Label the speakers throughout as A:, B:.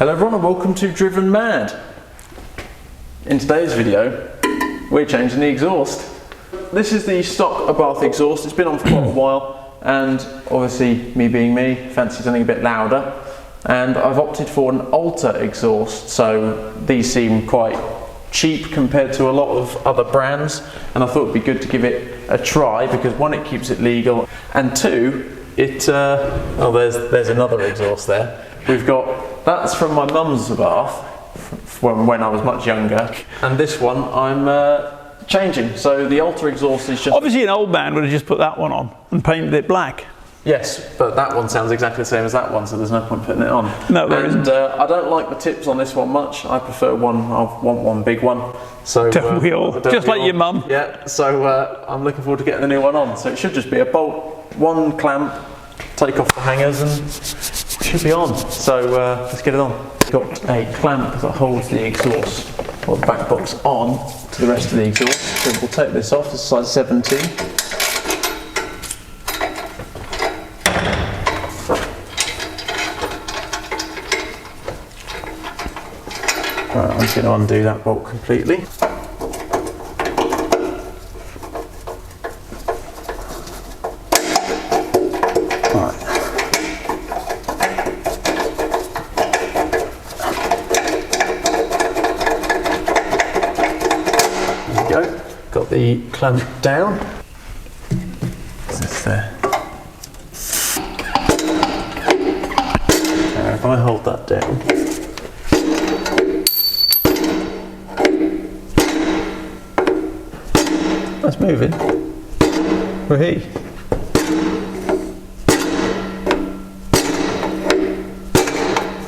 A: Hello everyone and welcome to Drivenmad. In today's video, we're changing the exhaust. This is the stock Abarth exhaust. It's been on for quite a while, and obviously, me being me, fancy something a bit louder. And I've opted for an Ulter exhaust, so these seem quite cheap compared to a lot of other brands, and I thought it'd be good to give it a try because one, it keeps it legal, and two, oh, there's another exhaust there. We've got, that's from my mum's Abarth when I was much younger, and this one I'm changing. So the Ulter exhaust is just...
B: Obviously an old man would have just put that one on and painted it black. Yes,
A: but that one sounds exactly the same as that one, so there's no point putting it on.
B: No, there isn't.
A: I don't like the tips on this one much. I prefer one, I want one big one. So
B: don't we all? Just like your mum.
A: Yeah, so I'm looking forward to getting the new one on. So it should just be a bolt, one clamp, take off the hangers, and it should be on. So let's get it on. Got a clamp that holds the exhaust, or the back box, on to the rest of the exhaust. So we'll take this off, it's size 17. Right, I'm just going to undo that bolt completely. Right. There we go. Got the clamp down. What's this there? If I hold that down. That's moving. Whee!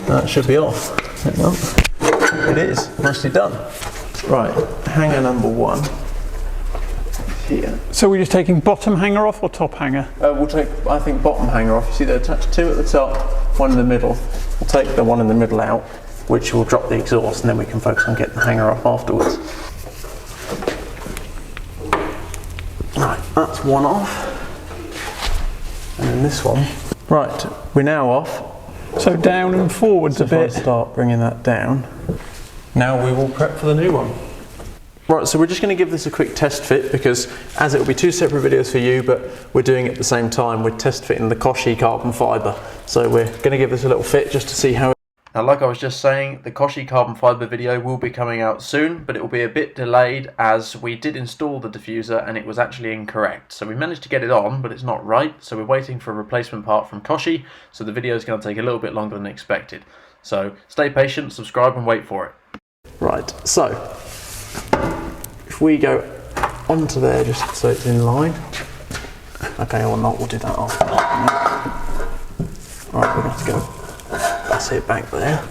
A: That should be off. Hang on. It is. Nicely done. Right, hanger number one. Here.
B: So we're just taking bottom hanger off or top hanger?
A: We'll take, I think, bottom hanger off. You see they're attached, two at the top, one in the middle. We'll take the one in the middle out, which will drop the exhaust, and then we can focus on getting the hanger off afterwards. Right, that's one off. And then this one. Right, we're now off.
B: So down and forwards a bit.
A: If I start bringing that down. Now we will prep for the new one. Right, so we're just going to give this a quick test fit because as it will be two separate videos for you, but we're doing it at the same time. We're test fitting the Koshi carbon fibre. So we're going to give this a little fit just to see how it... Now, like I was just saying, the Koshi carbon fibre video will be coming out soon, but it will be a bit delayed as we did install the diffuser and it was actually incorrect. So we managed to get it on, but it's not right. So we're waiting for a replacement part from Koshi. So the video is going to take a little bit longer than expected. So stay patient, subscribe and wait for it. Right, so if we go onto there just so it's in line. Okay, or not, we'll do that after. Right, we're going to have to go. That's it back there.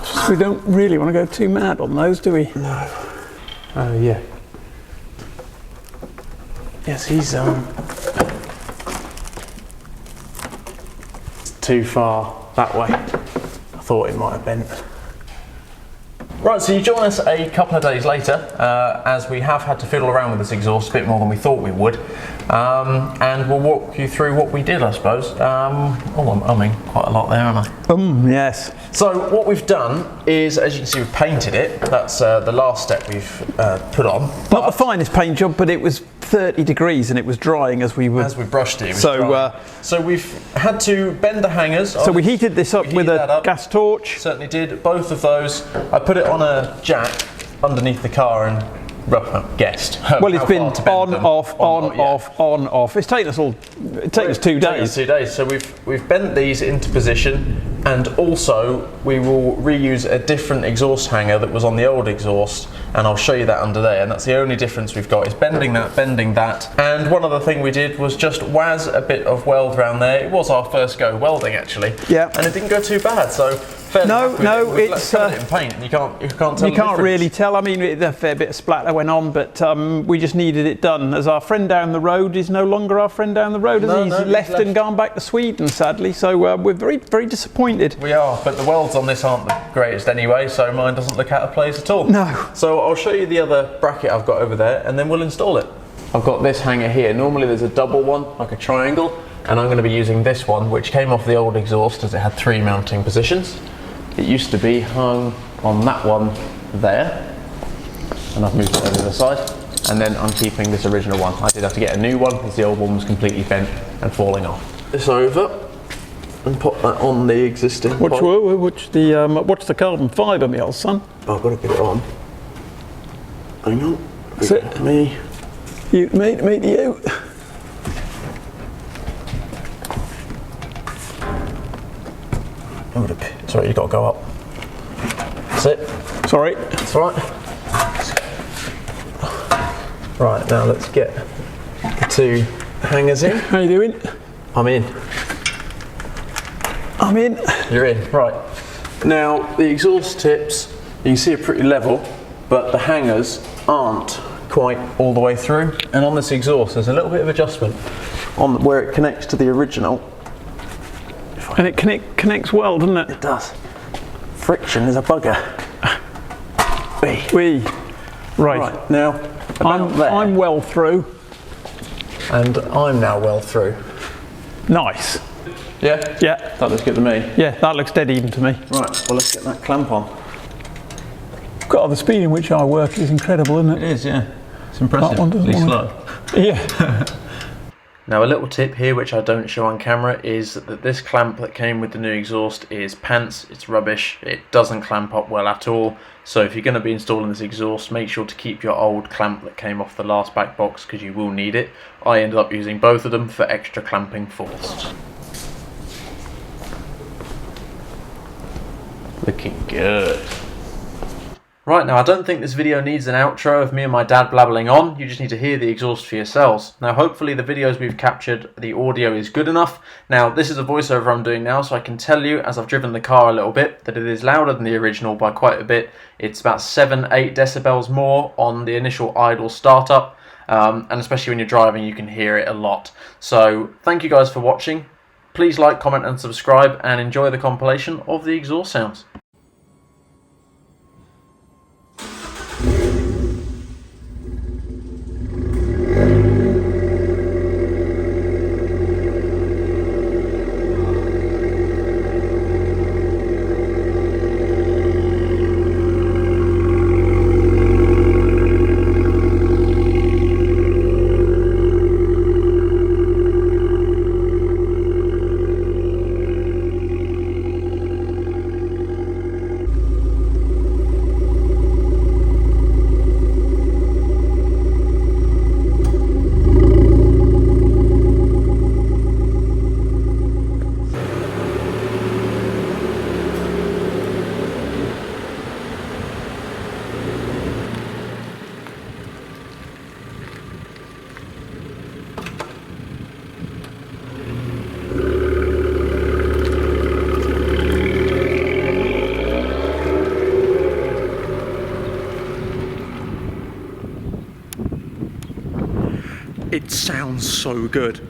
B: So we don't really want to go too mad on those, do we?
A: No. Oh yeah. Yes, he's too far that way. I thought it might have bent. Right, so you join us a couple of days later as we have had to fiddle around with this exhaust a bit more than we thought we would, and we'll walk you through what we did, I suppose. Oh, I'm umming quite a lot there, aren't I?
B: Yes.
A: So what we've done is, as you can see, we've painted it. That's the last step we've put on.
B: Not the finest paint job, but it was 30 degrees and it was drying as we
A: brushed it. So we've had to bend the hangers.
B: So we heated this up with a gas torch.
A: Certainly did, both of those. I put it on a jack underneath the car and guessed.
B: Well, it's been on, off. It's taken us 2 days.
A: 2 days. So we've bent these into position, and also we will reuse a different exhaust hanger that was on the old exhaust, and I'll show you that under there. And that's the only difference we've got is bending that. And one other thing we did was just waz a bit of weld around there. It was our first go welding actually.
B: Yeah.
A: And it didn't go too bad. So.
B: No, it's
A: covered it in paint, and you can't tell.
B: You can't really tell. I mean, a fair bit of splatter went on, but we just needed it done. As our friend down the road is no longer our friend down the road, as he's left and gone back to Sweden, sadly. So we're very, very disappointed.
A: We are, but the welds on this aren't the greatest anyway, so mine doesn't look out of place at all.
B: No.
A: So I'll show you the other bracket I've got over there, and then we'll install it. I've got this hanger here. Normally there's a double one, like a triangle. and I'm going to be using this one, which came off the old exhaust as it had 3 mounting positions. It used to be hung on that one there, and I've moved it over to the side, and then I'm keeping this original one. I did have to get a new one because the old one was completely bent and falling off. This over and put that on the existing
B: What's the carbon fibre, my old son?
A: Oh, I've got to get it on. Hang on.
B: That's it.
A: Me.
B: You, me, you.
A: Sorry, you've got to go up. That's it.
B: Sorry.
A: That's all right. Right, now let's get the 2 hangers in.
B: How you doing?
A: I'm in.
B: I'm in.
A: You're in, right. Now, the exhaust tips, you can see are pretty level, but the hangers aren't quite all the way through. And on this exhaust, there's a little bit of adjustment on where it connects to the original.
B: And it connects well, doesn't it?
A: It does. Friction is a bugger.
B: Wee. Right.
A: Now,
B: I'm well through.
A: And I'm now well through.
B: Nice.
A: Yeah?
B: Yeah.
A: That looks good to me.
B: Yeah, that looks dead even to me.
A: Right, well let's get that clamp on.
B: God, the speed in which I work is incredible, isn't it?
A: It is, yeah. It's impressively slow.
B: Yeah.
A: Now a little tip here which I don't show on camera is that this clamp that came with the new exhaust is pants, it's rubbish, it doesn't clamp up well at all. So if you're going to be installing this exhaust, make sure to keep your old clamp that came off the last back box because you will need it. I ended up using both of them for extra clamping force. Looking good. Right, now I don't think this video needs an outro of me and my dad blabbling on, you just need to hear the exhaust for yourselves. Now hopefully the videos we've captured, the audio is good enough. Now this is a voiceover I'm doing now, so I can tell you as I've driven the car a little bit that it is louder than the original by quite a bit. It's about 7-8 decibels more on the initial idle startup, and especially when you're driving you can hear it a lot. So thank you guys for watching. Please like, comment and subscribe and enjoy the compilation of the exhaust sounds. It sounds so good.